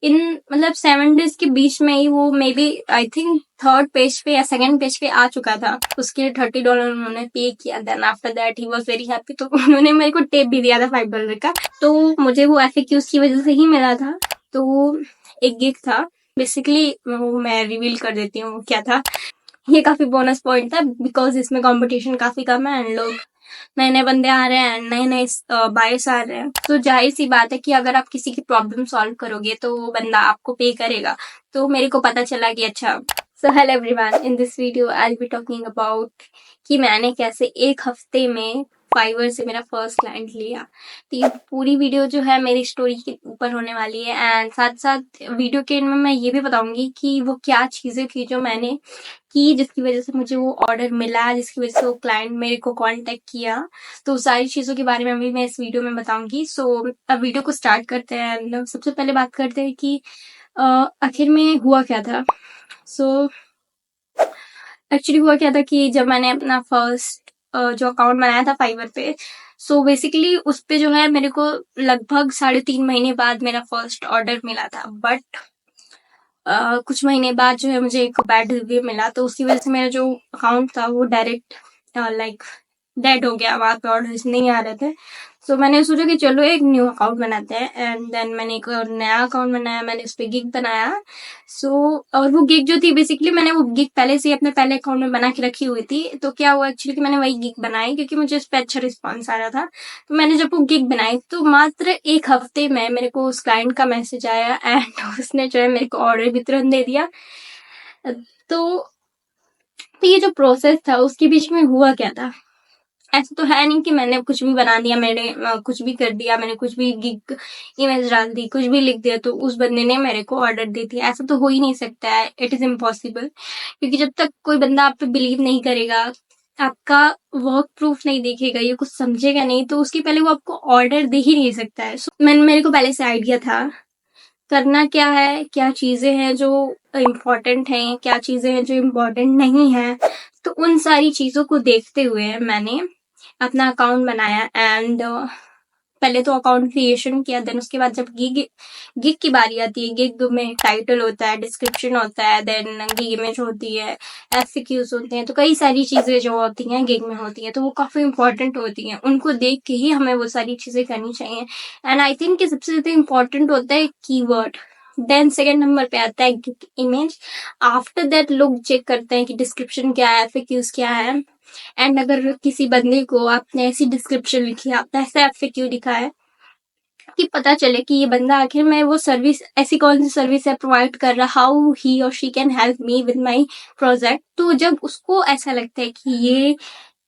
इन मतलब 7 days के बीच में ही वो maybe I think 3rd page पे या 2nd पेज पे आ चुका था। उसके $30 उन्होंने पे किया। Then after that he was very happy. तो उन्होंने मेरे को टेप भी दिया था $5 का। तो मुझे वो FAQs की वजह से ही मिला था। तो एक गिग था बेसिकली, वो मैं रिवील कर देती हूँ वो क्या था। ये काफी बोनस पॉइंट था बिकॉज इसमें कंपटीशन काफी कम है एंड लोग नए नए बंदे आ रहे हैं, नए नए बायर्स आ रहे हैं। तो जाहिर सी बात है कि अगर आप किसी की प्रॉब्लम सॉल्व करोगे तो वो बंदा आपको पे करेगा। तो मेरे को पता चला कि अच्छा। So hello everyone, in this video I will be talking about कि मैंने कैसे एक हफ्ते में फाइवर से मेरा फर्स्ट क्लाइंट लिया। तो ये पूरी वीडियो जो है मेरी स्टोरी के ऊपर होने वाली है एंड साथ साथ वीडियो के एंड में मैं ये भी बताऊंगी कि वो क्या चीजें थी जो मैंने की जिसकी वजह से मुझे वो ऑर्डर मिला, जिसकी वजह से वो क्लाइंट मेरे को कांटेक्ट किया। तो सारी चीज़ों के बारे में भी मैं इस वीडियो में बताऊंगी। सो अब वीडियो को स्टार्ट करते हैं। सबसे पहले बात करते हैं कि आखिर में हुआ क्या था। सो एक्चुअली हुआ क्या था कि जब मैंने अपना फर्स्ट जो अकाउंट बनाया था फाइवर पे, सो बेसिकली उस पे जो है मेरे को लगभग 3.5 महीने बाद मेरा फर्स्ट ऑर्डर मिला था। बट कुछ महीने बाद जो है मुझे एक बैड रिव्यू मिला। तो उसकी वजह से मेरा जो अकाउंट था वो डायरेक्ट लाइक डेड हो गया। वहां पे ऑर्डर्स नहीं आ रहे थे। सो मैंने सोचा कि चलो एक न्यू अकाउंट बनाते हैं एंड देन मैंने एक और नया अकाउंट बनाया। मैंने उस पर गिग बनाया। सो और वो गिग जो थी बेसिकली मैंने वो गिग पहले से ही अपने पहले अकाउंट में बना के रखी हुई थी। तो क्या हुआ एक्चुअली कि मैंने वही गिग बनाई क्योंकि मुझे उस पर अच्छा रिस्पॉन्स आ रहा था। तो मैंने जब वो गिग बनाई तो मात्र एक हफ्ते में मेरे को उस क्लाइंट का मैसेज आया एंड उसने जो है मेरे को ऑर्डर भी तुरंत दे दिया। तो ये जो प्रोसेस था उसके बीच में हुआ क्या था। ऐसा तो है नहीं कि मैंने कुछ भी बना दिया, मैंने कुछ भी कर दिया, मैंने कुछ भी गिग इमेज डाल दी, कुछ भी लिख दिया तो उस बंदे ने मेरे को ऑर्डर दे दिया। ऐसा तो हो ही नहीं सकता है। It is impossible. क्योंकि जब तक कोई बंदा आप पे बिलीव नहीं करेगा, आपका वर्क प्रूफ नहीं देखेगा, ये कुछ समझेगा नहीं, तो उसके पहले वो आपको ऑर्डर दे ही नहीं सकता है। मेरे को पहले से आइडिया था करना क्या है, क्या चीजें हैं जो इम्पोर्टेंट हैं, क्या चीजें हैं जो इम्पोर्टेंट नहीं है। तो उन सारी चीजों को देखते हुए मैंने अपना अकाउंट बनाया एंड पहले तो अकाउंट क्रिएशन किया। देन उसके बाद जब गिग गिग की बारी आती है, गिग में टाइटल होता है, डिस्क्रिप्शन होता है, देन गिग इमेज होती है, FAQs होते हैं। तो कई सारी चीजें जो होती हैं गिग में होती हैं तो वो काफी इंपॉर्टेंट होती हैं। उनको देख के ही हमें वो सारी चीजें करनी चाहिए। एंड आई थिंक कि सबसे ज्यादा इम्पोर्टेंट होता है कीवर्ड। देन सेकेंड नंबर पे आता है गिग इमेज। आफ्टर दैट लोग चेक करते हैं कि डिस्क्रिप्शन क्या है, FAQs क्या है। एंड अगर किसी बंदे को आपने ऐसी डिस्क्रिप्शन लिखी है, आपने ऐसा FAQ लिखा है कि पता चले कि ये बंदा आखिर में वो सर्विस ऐसी कौन सी सर्विस है प्रोवाइड कर रहा, हाउ ही और she can help me with my project. तो जब उसको ऐसा लगता है कि ये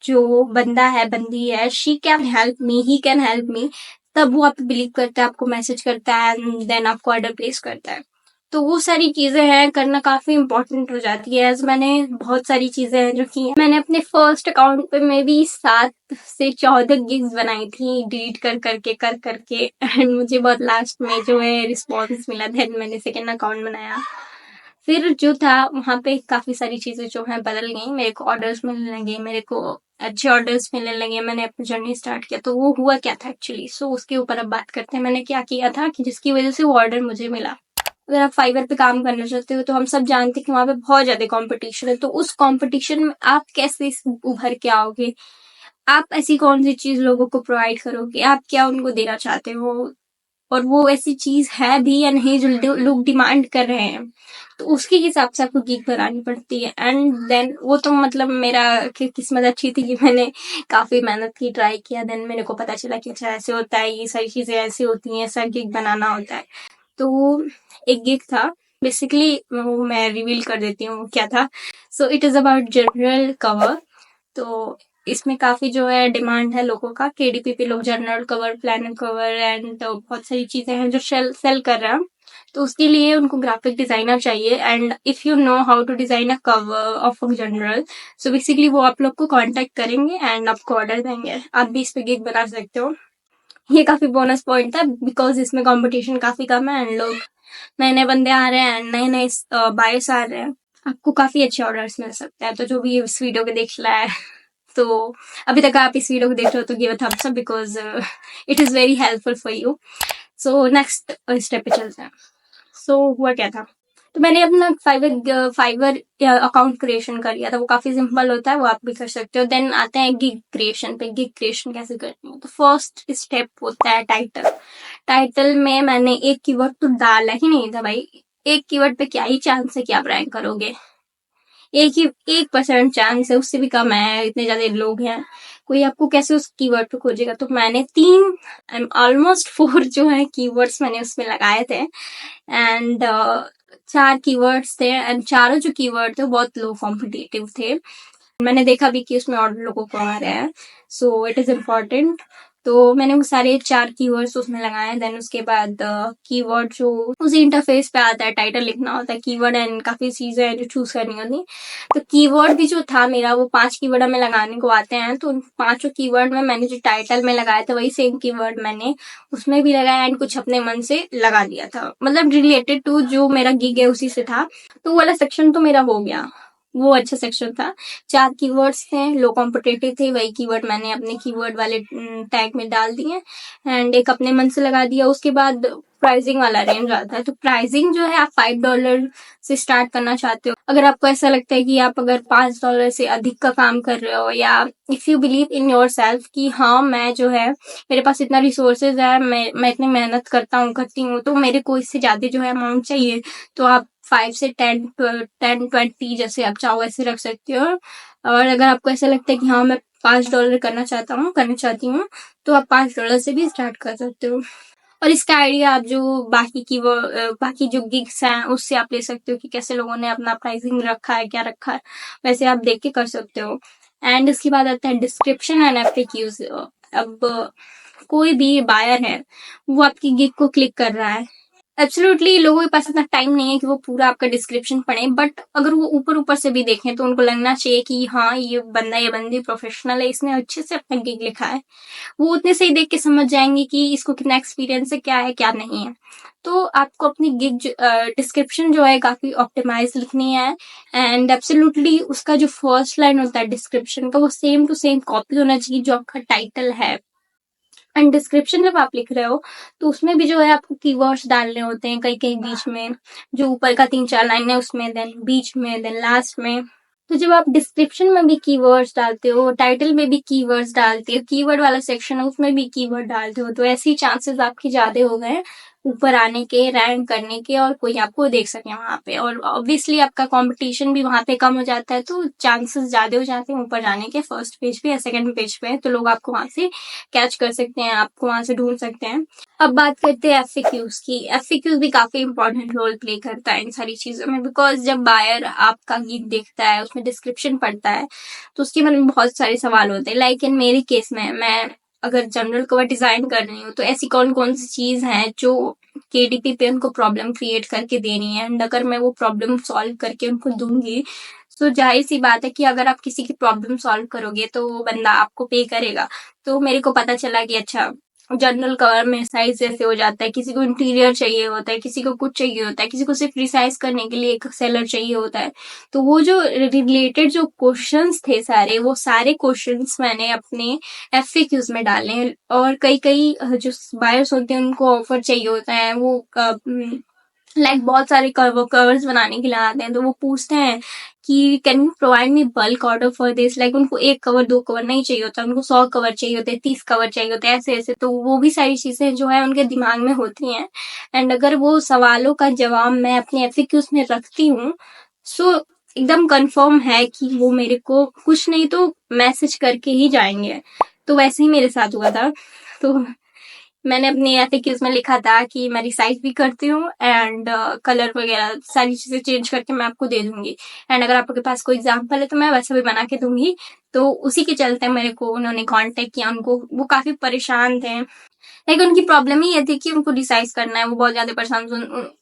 जो बंदा है, बंदी है, she can help me, he can help me, तब वो आप बिलीव करता है, आपको मैसेज करता है एंड देन आपको ऑर्डर प्लेस करता है। तो वो सारी चीजें हैं करना काफी इंपॉर्टेंट हो जाती है। एज मैंने बहुत सारी चीजें हैं जो की मैंने अपने फर्स्ट अकाउंट पे में भी 7 से 14 गिग्स बनाई थी डिलीट कर करके एंड मुझे बहुत लास्ट में जो है रिस्पॉन्स मिला। देन मैंने सेकेंड अकाउंट बनाया। फिर जो था वहाँ पे काफी सारी चीजें जो है बदल गई। मेरे को ऑर्डर्स मिलने लगे, मेरे को अच्छे ऑर्डर्स मिलने लगे। मैंने अपनी जर्नी स्टार्ट किया। तो वो हुआ क्या था एक्चुअली, सो उसके ऊपर अब बात करते हैं। मैंने क्या किया था कि जिसकी वजह से वो ऑर्डर मुझे मिला। अगर आप फाइवर पे काम करना चाहते हो तो हम सब जानते हैं कि वहां पे बहुत ज्यादा कंपटीशन है। तो उस कंपटीशन में आप कैसे उभर के आओगे, आप ऐसी कौन सी चीज लोगों को प्रोवाइड करोगे, आप क्या उनको देना चाहते हो, और वो ऐसी चीज है भी या नहीं जो लोग डिमांड कर रहे हैं। तो उसके हिसाब से आपको गिग बनानी पड़ती है। एंड देन वो तो मतलब मेरा किस्मत अच्छी थी कि मैंने काफी मेहनत की, ट्राई किया। देन मेरे को पता चला कि अच्छा ऐसे होता है, ये सारी चीजें ऐसी होती हैं, ऐसा गिग बनाना होता है। तो एक गिग था बेसिकली, वो मैं रिवील कर देती हूँ क्या था। So it is about general cover. तो इसमें काफी जो है डिमांड है लोगों का। KDP पे लोग journal cover, planner cover and बहुत सारी चीजें हैं जो सेल कर रहे हैं। तो उसके लिए उनको ग्राफिक डिजाइनर चाहिए। And if you know how to design a cover of a journal, so basically वो आप लोग को कांटेक्ट करेंगे एंड आपको ऑर्डर देंगे। आप भी इस पे गिग बना सकते हो। ये काफी बोनस पॉइंट था बिकॉज इसमें कंपटीशन काफी कम है एंड लोग नए नए बंदे आ रहे हैं, नए नए बायर्स आ रहे हैं। आपको काफी अच्छे ऑर्डर्स मिल सकते हैं। तो जो भी इस वीडियो को देख रहा है, तो अभी तक आप इस वीडियो को देख रहे हो तो give a thumbs up because it is very helpful for you. So next step पे चलते हैं। सो हुआ क्या था, तो मैंने अपना फाइवर अकाउंट क्रिएशन कर लिया था। वो काफी सिंपल होता है, वो आप भी कर सकते हो। देन आते हैं गिग क्रिएशन पे। गिग क्रिएशन कैसे करते हैं, तो फर्स्ट स्टेप होता है टाइटल। टाइटल में मैंने एक कीवर्ड तो डाला ही नहीं था भाई। एक कीवर्ड पे क्या ही चांस है कि आप रैंक करोगे, 1% चांस है, उससे भी कम है। इतने ज्यादा लोग हैं, कोई आपको कैसे उस कीवर्ड पे खोजेगा। तो मैंने 3 ऑलमोस्ट 4 जो है कीवर्ड्स मैंने उसमें लगाए थे, एंड 4 कीवर्ड्स थे, एंड चारों जो कीवर्ड थे वो बहुत लो कॉम्पिटिटिव थे। मैंने देखा भी कि उसमें और लोगों को आ रहा है, सो इट इज इम्पोर्टेंट। तो मैंने वो सारे 4 कीवर्ड्स उसमें लगाए। देन उसके बाद कीवर्ड जो उसी इंटरफेस पे आता है, टाइटल लिखना होता है, कीवर्ड एंड काफी चीजें हैं जो चूज करनी होती। तो कीवर्ड भी जो था मेरा, वो 5 कीवर्ड में लगाने को आते हैं। तो उन 5 कीवर्ड में मैंने जो टाइटल में लगाया था वही सेम कीवर्ड मैंने उसमें भी लगाया, एंड कुछ अपने मन से लगा दिया था, मतलब रिलेटेड टू जो मेरा गिग है उसी से था। तो वो वाला सेक्शन तो मेरा हो गया, वो अच्छा सेक्शन था। 4 कीवर्ड्स थे, लो कॉम्पिटेटिव थे, वही कीवर्ड मैंने अपने कीवर्ड वाले टैग में डाल दिए, एंड एक अपने मन से लगा दिया। उसके बाद प्राइसिंग वाला रेंज आता है। तो प्राइसिंग जो है, आप $5 से स्टार्ट करना चाहते हो। अगर आपको ऐसा लगता है कि आप अगर $5 से अधिक का काम कर रहे हो, या if you believe in your self कि हाँ मैं जो है, मेरे पास इतना रिसोर्सेज है, मैं इतनी मेहनत करती हूँ, तो मेरे को इससे ज्यादा जो है अमाउंट चाहिए, तो आप 5 से 10-20 जैसे आप चाहो ऐसे रख सकते हो। और अगर आपको ऐसा लगता है कि हाँ मैं $5 करना चाहती हूँ, तो आप $5 से भी स्टार्ट कर सकते हो। और इसका आइडिया आप जो बाकी जो गिग्स हैं उससे आप ले सकते हो कि कैसे लोगों ने अपना प्राइसिंग रखा है, क्या रखा है, वैसे आप देख के कर सकते हो। एंड इसके बाद आता है डिस्क्रिप्शन एंड एफएक्यूज। अब कोई भी बायर है, वो आपकी गिग को क्लिक कर रहा है, एब्सोल्युटली लोगों के पास इतना टाइम नहीं है कि वो पूरा आपका डिस्क्रिप्शन पढ़े, बट अगर वो ऊपर ऊपर से भी देखें तो उनको लगना चाहिए कि हाँ ये बंदा या बंदी प्रोफेशनल है, इसने अच्छे से अपना गिग लिखा है। वो उतने से ही देख के समझ जाएंगे कि इसको कितना एक्सपीरियंस है, क्या है क्या नहीं है। तो आपको अपनी गिग डिस्क्रिप्शन जो है काफी ऑप्टिमाइज लिखनी है, एंड एब्सोल्युटली उसका जो फर्स्ट लाइन होता है डिस्क्रिप्शन का, वो सेम टू सेम कॉपी होना चाहिए जो आपका टाइटल है। एंड डिस्क्रिप्शन जब आप लिख रहे हो तो उसमें भी जो है आपको कीवर्ड्स डालने होते हैं, कहीं कहीं बीच में, जो ऊपर का 3-4 लाइन है उसमें, देन बीच में, देन लास्ट में। तो जब आप डिस्क्रिप्शन में भी कीवर्ड्स डालते हो, टाइटल में भी कीवर्ड्स डालते हो, कीवर्ड वाला सेक्शन है उसमें भी कीवर्ड डालते हो, तो ऐसे ही चांसेस आपके ज्यादा हो गए ऊपर आने के, रैंक करने के, और कोई आपको देख सके वहां पे। और ऑब्वियसली आपका कंपटीशन भी वहां पे कम हो जाता है, तो चांसेस ज्यादा हो जाते हैं ऊपर जाने के, फर्स्ट पेज पे या सेकंड पेज पे, तो लोग आपको वहां से कैच कर सकते हैं, आपको वहां से ढूंढ सकते हैं। अब बात करते हैं एफएक्यूज की। एफएक्यूज भी काफी इंपॉर्टेंट रोल प्ले करता है इन सारी चीजों में, बिकॉज जब बायर आपका गिग देखता है, उसमें डिस्क्रिप्शन पढ़ता है, तो उसके मन में बहुत सारे सवाल होते हैं। लाइक इन मेरे केस में, मैं अगर जनरल कवर डिजाइन कर रही हूँ, तो ऐसी कौन कौन सी चीज है जो केडीपी पे उनको प्रॉब्लम क्रिएट करके देनी है, एंड अगर मैं वो प्रॉब्लम सॉल्व करके उनको दूंगी, तो जाहिर सी बात है कि अगर आप किसी की प्रॉब्लम सॉल्व करोगे तो वो बंदा आपको पे करेगा। तो मेरे को पता चला कि अच्छा, जनरल कवर में साइज जैसे हो जाता है, किसी को इंटीरियर चाहिए होता है, किसी को कुछ चाहिए होता है, किसी को सिर्फ रिसाइज करने के लिए एक सेलर चाहिए होता है। तो वो जो रिलेटेड जो क्वेश्चंस थे सारे, वो सारे क्वेश्चंस मैंने अपने एफएक्यूज में डाले हैं। और कई कई जो बायर्स होते हैं उनको ऑफर चाहिए होता है, वो लाइक बहुत सारे कवर्स बनाने के लिए आते हैं, तो वो पूछते हैं कि can you provide me bulk order for this. Like उनको 1 कवर 2 कवर नहीं चाहिए होता, उनको 100 कवर चाहिए होते हैं, 30 कवर चाहिए होते हैं, ऐसे ऐसे। तो वो भी सारी चीजें जो है उनके दिमाग में होती हैं, एंड अगर वो सवालों का जवाब मैं अपने एफएक्यूज में रखती हूँ, सो एकदम कंफर्म है कि वो मेरे को कुछ नहीं तो मैसेज करके ही जाएंगे। तो वैसे ही मेरे साथ हुआ था। तो मैंने अपने एफएक्यूज में लिखा था कि मैं रिसाइज भी करती हूँ, एंड कलर वगैरह सारी चीजें चेंज करके मैं आपको दे दूंगी, एंड अगर आपके पास कोई एग्जाम्पल है तो मैं वैसा भी बना के दूंगी। तो उसी के चलते मेरे को उन्होंने कांटेक्ट किया। उनको वो काफी परेशान थे, लेकिन उनकी प्रॉब्लम ही ये थी कि उनको रिसाइज करना है, वो बहुत ज्यादा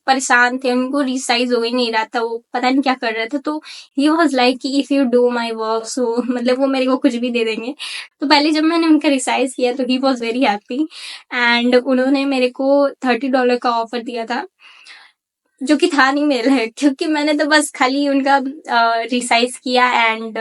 परेशान थे, उनको रिसाइज हो ही नहीं रहा था, वो पता नहीं क्या कर रहे थे। तो ही वॉज लाइक कि if you do my work, so मतलब वो मेरे को कुछ भी दे देंगे। तो पहले जब मैंने उनका रिसाइज किया तो he was very happy, and उन्होंने मेरे को $30 का ऑफर दिया था, जो कि था नहीं मेरे लिए, क्योंकि मैंने तो बस खाली उनका रिसाइज किया, एंड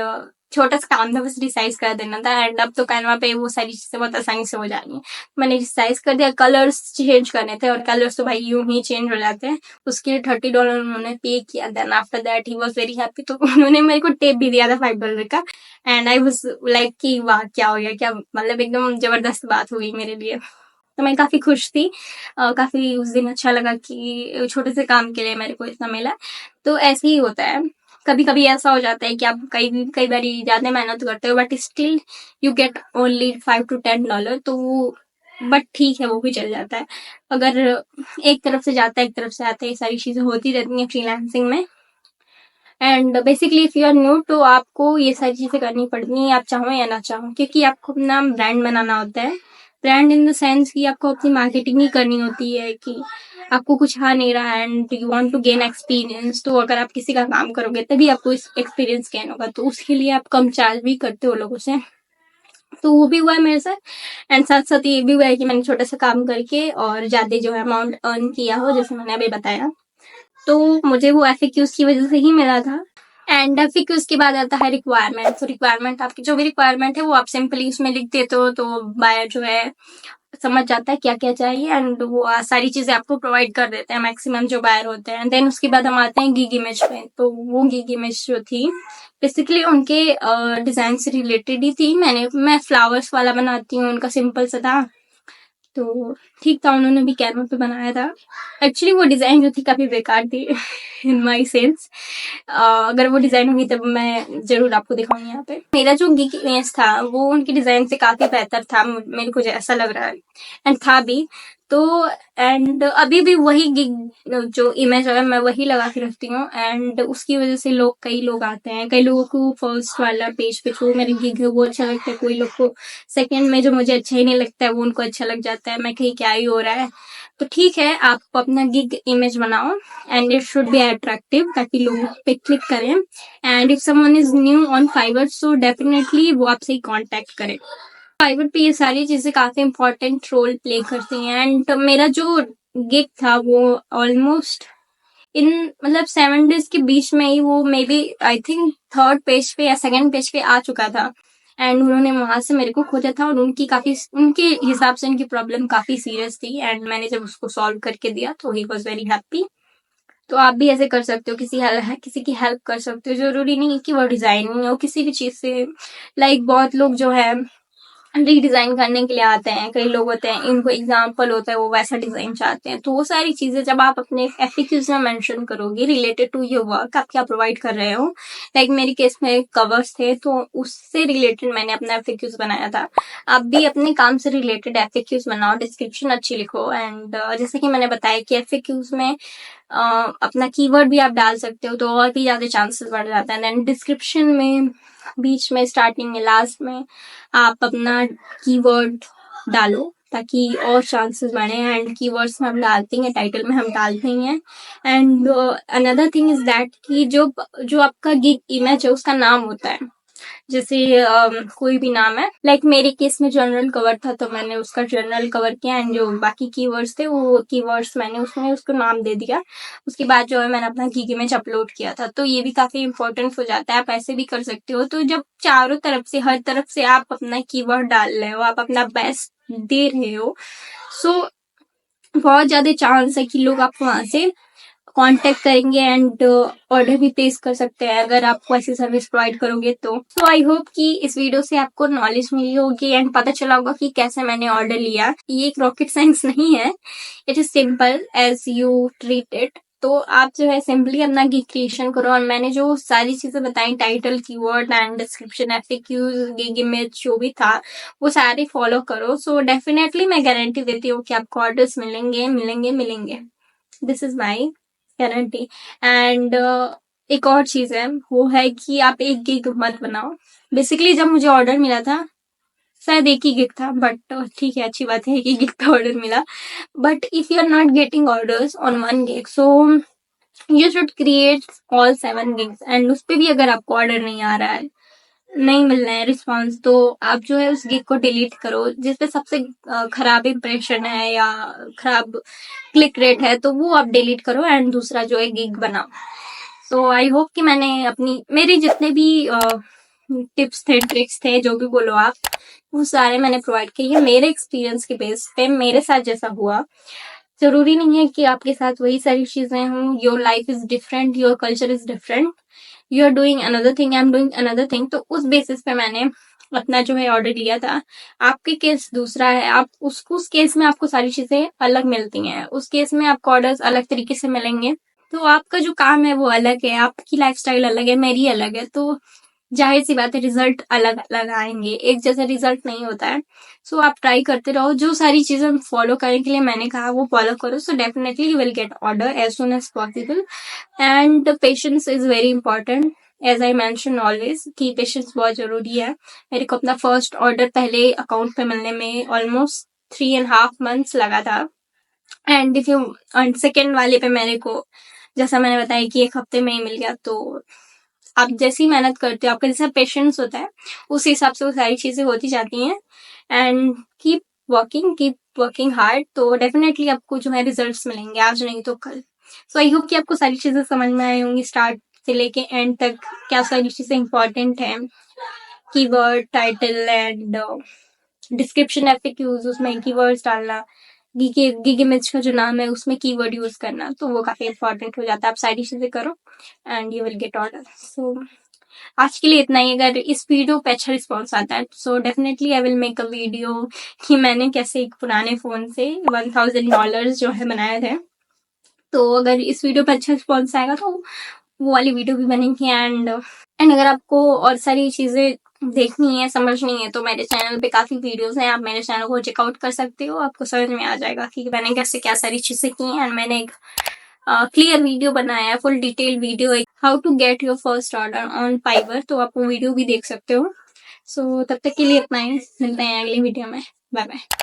छोटा सा काम था, बस रिसाइज कर देना था। एंड अब तो कैनवा पे वो सारी चीजें बहुत आसानी से हो जा रही हैं। मैंने रिसाइज कर दिया, कलर्स चेंज करने थे और कलर्स तो भाई यूं ही चेंज हो जाते हैं। उसके लिए $30 उन्होंने पे किया। Then after that he was very happy, तो उन्होंने मेरे को टेप भी दिया था $5 का। एंड आई वॉज लाइक कि वाह क्या हो गया, क्या मतलब एकदम जबरदस्त बात हुई मेरे लिए। तो मैं काफी खुश थी। काफी उस दिन अच्छा लगा कि छोटे से काम के लिए मेरे को इतना मिला। तो ऐसे ही होता है, कभी कभी ऐसा हो जाता है कि आप कई बार ज्यादा मेहनत करते हो but still you get only $5 to $10, तो बट ठीक है, वो भी चल जाता है। अगर एक तरफ से जाता है एक तरफ से आता है, ये सारी चीजें होती रहती हैं फ्रीलांसिंग में। And basically if you are new तो आपको ये सारी चीजें करनी पड़ती हैं, आप चाहो या ना चाहो, क्योंकि आपको अपना ब्रांड बनाना होता है। ब्रांड इन द सेंस कि आपको अपनी मार्केटिंग ही करनी होती है कि आपको कुछ आ नहीं रहा and you want to gain experience. तो अगर आप किसी का काम करोगे तभी आपको इस एक्सपीरियंस गेन होगा, तो उसके लिए आप कम चार्ज भी करते हो लोगों से। तो वो भी हुआ है मेरे साथ। एंड साथ साथ ये भी हुआ है कि मैंने छोटा सा काम करके और ज्यादा जो है अमाउंट अर्न किया हो, जैसे मैंने अभी बताया। तो मुझे वो FAQs की वजह से ही मिला था। एंड FAQs के बाद आता है रिक्वायरमेंट। तो रिक्वायरमेंट, आपकी जो भी रिक्वायरमेंट है वो आप सिंपली उसमें लिख देते हो, तो बायर जो है समझ जाता है क्या क्या चाहिए एंड वो सारी चीजें आपको प्रोवाइड कर देते हैं, मैक्सिमम जो बायर होते हैं। देन उसके बाद हम आते हैं गिग इमेज पे। तो वो गिग इमेज जो थी बेसिकली उनके डिजाइन से रिलेटेड ही थी। मैं फ्लावर्स वाला बनाती हूँ, उनका सिंपल सा था, तो ठीक था। उन्होंने भी कैनवा पे बनाया था। एक्चुअली वो डिजाइन जो थी काफी बेकार थी इन माई सेंस। अगर वो डिजाइन हुई तब मैं जरूर आपको दिखाऊंगी यहाँ पे। मेरा जो गिग इमेज था वो उनके डिजाइन से काफी बेहतर था, मेरे को ऐसा लग रहा है, एंड था भी। तो एंड अभी भी वही गिग जो इमेज है मैं वही लगा के रखती हूँ। एंड उसकी वजह से कई लोग आते हैं। कई लोगों को फर्स्ट वाला पेज पे जो मेरे गिग है वो अच्छा लगता है, कोई लोग को सेकंड में जो मुझे अच्छा ही नहीं लगता है वो उनको अच्छा लग जाता है। मैं कहीं क्या ही हो रहा है। तो ठीक है, आप अपना गिग इमेज बनाओ and it should be attractive, ताकि लोग उस पे क्लिक करें। And if someone is new on Fiverr so definitely वो आपसे ही कांटेक्ट करें। फाइवर पे ये सारी चीजें काफी इंपॉर्टेंट रोल प्ले करती हैं। एंड मेरा जो गिग था वो ऑलमोस्ट इन मतलब 7 days के बीच में ही वो maybe I think third page पे या सेकंड पेज पे आ चुका था। एंड उन्होंने वहां से मेरे को खोजा था और उनके हिसाब से उनकी प्रॉब्लम काफी सीरियस थी। एंड मैंने जब उसको सॉल्व करके दिया तो ही वॉज वेरी हैप्पी। तो आप भी ऐसे कर सकते हो, किसी की हेल्प कर सकते हो। जरूरी नहीं कि वो डिजाइनिंग हो, किसी भी चीज से। लाइक बहुत लोग जो है रीडिजाइन करने के लिए आते हैं, कई लोग होते हैं इनको एग्जाम्पल होता है वो वैसा डिजाइन चाहते हैं। तो वो सारी चीजें जब आप अपने FAQs में मेंशन करोगे रिलेटेड टू योर वर्क, आप क्या प्रोवाइड कर रहे हो। लाइक मेरी केस में कवर्स थे तो उससे रिलेटेड मैंने अपना FAQs बनाया था। आप भी अपने काम से रिलेटेड FAQs बनाओ, डिस्क्रिप्शन अच्छी लिखो। एंड जैसे कि मैंने बताया कि FAQs में अपना कीवर्ड भी आप डाल सकते हो, तो और भी ज्यादा चांसेस बढ़ जाता है। देन डिस्क्रिप्शन में बीच में, स्टार्टिंग में, लास्ट में आप अपना कीवर्ड डालो ताकि और चांसेस बढ़े। एंड कीवर्ड्स में हम डालते हैं, टाइटल में हम डालते ही हैं। And another thing is that कि जो आपका गिग इमेज है उसका नाम होता है। जैसे कोई भी नाम है, लाइक मेरे केस में जनरल कवर था तो मैंने उसका जनरल कवर किया। एंड जो बाकी कीवर्ड्स थे वो कीवर्ड्स मैंने उसमें उसको नाम दे दिया। उसके बाद जो है मैंने अपना गिग इमेज अपलोड किया था। तो ये भी काफी इंपॉर्टेंट हो जाता है, आप ऐसे भी कर सकते हो। तो जब चारों तरफ से, हर तरफ से आप अपना कीवर्ड डाल रहे हो, आप अपना बेस्ट दे रहे हो, सो बहुत ज्यादा चांस है कि लोग आपको वहां से कांटेक्ट करेंगे एंड ऑर्डर भी प्लेस कर सकते हैं अगर आपको ऐसी सर्विस प्रोवाइड करोगे तो आई होप कि इस वीडियो से आपको नॉलेज मिली होगी एंड पता चला होगा कि कैसे मैंने ऑर्डर लिया। ये एक रॉकेट साइंस नहीं है, it is simple as you treat it. तो आप जो है सिंपली अपना गिग क्रिएशन करो और मैंने जो सारी चीजें बताई, title, keyword and description, FAQs, gig image जो भी था वो सारे फॉलो करो। सो डेफिनेटली मैं गारंटी देती हूँ कि आपको ऑर्डर्स मिलेंगे मिलेंगे मिलेंगे। This is my guarantee. And एक और चीज है, वो है कि आप एक गिग मत बनाओ। बेसिकली जब मुझे ऑर्डर मिला था शायद एक ही गिग था, बट ठीक है, अच्छी बात है एक ही गिग का ऑर्डर मिला। But if you are not getting orders on one gig so you should create all 7 gigs। And उस पर भी अगर आपको ऑर्डर नहीं आ रहा है, नहीं मिल रहा है रिस्पॉन्स, तो आप जो है उस गिग को डिलीट करो। जिसपे सबसे खराब इंप्रेशन है या खराब क्लिक रेट है तो वो आप डिलीट करो एंड दूसरा जो है गिग बनाओ। सो आई होप कि मैंने मेरे जितने भी टिप्स थे, ट्रिक्स थे, जो भी बोलो आप, वो सारे मैंने प्रोवाइड किए मेरे एक्सपीरियंस के बेस पे, मेरे साथ जैसा हुआ। जरूरी नहीं है कि आपके साथ वही सारी चीजें हों। Your life is different, your culture is different, you are doing another thing, I am doing another thing. तो उस बेसिस पे मैंने अपना जो है ऑर्डर लिया था। आपके केस दूसरा है, आप उस केस में आपको सारी चीजें अलग मिलती हैं, उस केस में आपको ऑर्डर्स अलग तरीके से मिलेंगे। तो आपका जो काम है वो अलग है, आपकी लाइफस्टाइल अलग है, मेरी अलग है, तो जाहिर सी बात है रिजल्ट अलग अलग आएंगे, एक जैसा रिजल्ट नहीं होता है। सो आप ट्राई करते रहो, जो सारी चीजें फॉलो करने के लिए मैंने कहा वो फॉलो करो, so definitely you will get order as soon as possible. And patience is very important, as I mention always कि पेशेंस बहुत जरूरी है। मेरे को अपना फर्स्ट ऑर्डर पहले अकाउंट पे मिलने में ऑलमोस्ट 3.5 months लगा था। एंड इफ यू सेकेंड वाले पे मेरे को, जैसा मैंने बताया कि 1 हफ्ते में ही मिल गया। तो आप जैसी मेहनत करते हो, आपका जैसा पेशेंस होता है, उस हिसाब से वो सारी चीजें होती जाती हैं। एंड कीप वर्किंग हार्ड, तो डेफिनेटली आपको जो है रिजल्ट्स मिलेंगे, आज नहीं तो कल। सो आई होप कि आपको सारी चीजें समझ में आई होंगी, स्टार्ट से लेके एंड तक क्या सारी चीजें इंपॉर्टेंट है। Keyword, title and description, FAQs, उसमें कीवर्ड्स डालना, गिग इमेज का जो नाम है उसमें कीवर्ड यूज करना, तो वो काफी इंपॉर्टेंट हो जाता है। आप सारी चीजें करो and you will get order. So आज के लिए इतना ही। अगर इस वीडियो पे अच्छा रिस्पॉन्स आता है so definitely I will make a video कि मैंने कैसे एक पुराने फोन से $1000 जो है बनाए थे। तो अगर इस वीडियो पे अच्छा रिस्पॉन्स आएगा तो वो वाली वीडियो भी बनेगी। एंड अगर आपको और सारी चीजें देखनी है, समझनी है, तो मेरे चैनल पे काफी वीडियोस हैं, आप मेरे चैनल को चेकआउट कर सकते हो। आपको समझ में आ जाएगा कि मैंने कैसे क्या सारी चीजें की हैं। एंड मैंने एक क्लियर वीडियो बनाया है, full detail video, how to get your first order on Fiverr, तो आप वो वीडियो भी देख सकते हो। सो तब तक के लिए इतना ही, मिलते हैं अगली वीडियो में। Bye bye.